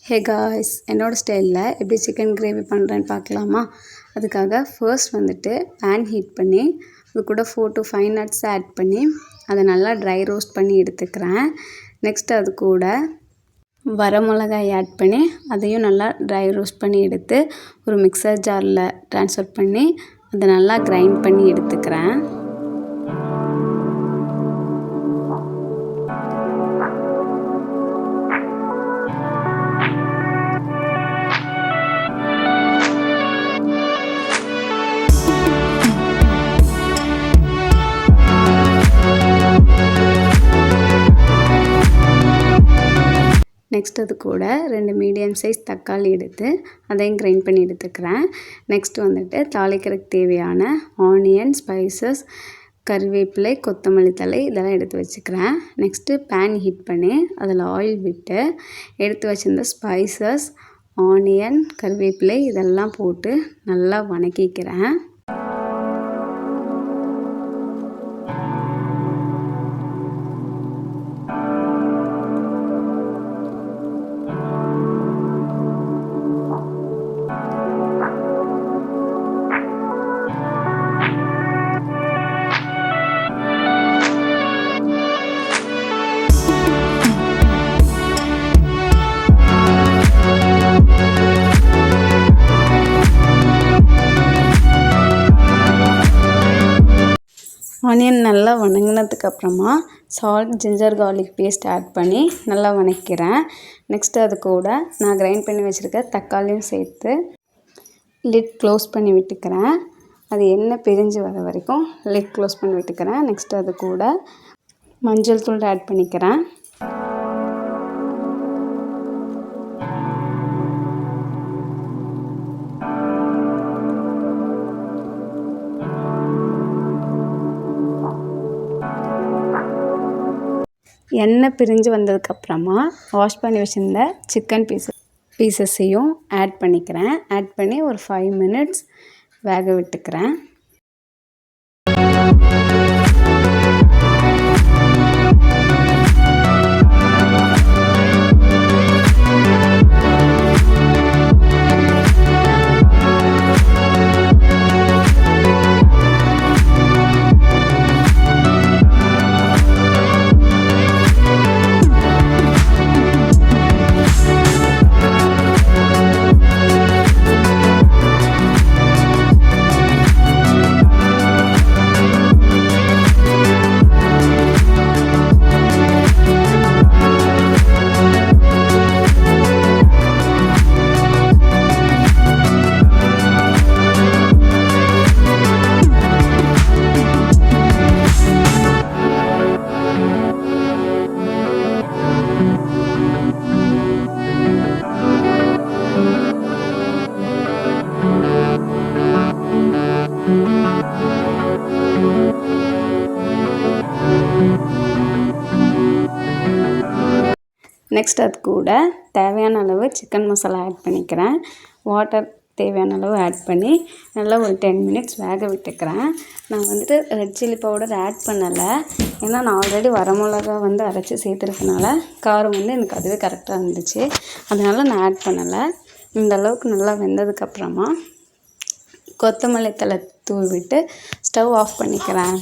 Hey guys, என்னோடய ஸ்டைலில் எப்படி சிக்கன் கிரேவி பண்ணுறேன்னு பார்க்கலாமா? அதுக்காக ஃபர்ஸ்ட் வந்துட்டு பேன் ஹீட் பண்ணி அது கூட 4 to 5 nuts ஆட் பண்ணி அதை நல்லா ட்ரை ரோஸ்ட் பண்ணி எடுத்துக்கிறேன். நெக்ஸ்ட் அது கூட வரமிளகாய் ஆட் பண்ணி அதையும் நல்லா ட்ரை ரோஸ்ட் பண்ணி எடுத்து ஒரு மிக்சர் ஜாரில் ட்ரான்ஸ்ஃபர் பண்ணி அதை நல்லா கிரைண்ட் பண்ணி எடுத்துக்கிறேன். நெக்ஸ்ட் அது கூட 2 மீடியம் சைஸ் தக்காளி எடுத்து அதையும் கிரைண்ட் பண்ணி எடுத்துக்கிறேன். நெக்ஸ்ட் வந்துட்டு தாளிக்கிறதுக்கு தேவையான ஆனியன், ஸ்பைசஸ், கறிவேப்பிலை, கொத்தமல்லி தழை இதெல்லாம் எடுத்து வச்சுக்கிறேன். நெக்ஸ்ட்டு பேன் ஹீட் பண்ணி அதில் ஆயில் விட்டு எடுத்து வச்சுருந்த ஸ்பைசஸ், ஆனியன், கறிவேப்பிலை இதெல்லாம் போட்டு நல்லா வதக்கிக்கிறேன். ஆனியன் நல்லா வதங்கினதுக்கப்புறமா salt, ginger garlic paste add பண்ணி நல்லா வதக்கிறேன். நெக்ஸ்ட் அது கூட நான் கிரைண்ட் பண்ணி வச்சுருக்க தக்காளியும் சேர்த்து லிட் க்ளோஸ் பண்ணி விட்டுக்கிறேன். அது எண்ணெய் பிரிஞ்சு வர வரைக்கும் லிட் க்ளோஸ் பண்ணி விட்டுக்கிறேன். நெக்ஸ்ட் அது கூட மஞ்சள் தூள் ஆட் பண்ணிக்கிறேன். எண்ணெய் பிரிஞ்சு வந்ததுக்கப்புறமா வாஷ் பண்ணி வச்சுருந்த சிக்கன் பீசஸையும் ஆட் பண்ணிக்கிறேன். ஆட் பண்ணி ஒரு 5 minutes வேக விட்டுக்கிறேன். நெக்ஸ்ட் அது கூட தேவையான அளவு சிக்கன் மசாலா ஆட் பண்ணிக்கிறேன். வாட்டர் தேவையான அளவு ஆட் பண்ணி நல்லா ஒரு 10 minutes வேக விட்டுக்கிறேன். நான் வந்துட்டு ரெட் சில்லி பவுடர் ஆட் பண்ணலை, ஏன்னா நான் ஆல்ரெடி வரமிளகா அரைச்சி சேர்த்துருக்கனால காரம் எனக்கு அதுவே கரெக்டாக இருந்துச்சு. அதனால் நான் ஆட் பண்ணலை. இந்த அளவுக்கு நல்லா வெந்ததுக்கப்புறமா கொத்தமல்லி தழை தூவி விட்டு ஸ்டவ் ஆஃப் பண்ணிக்கிறேன்.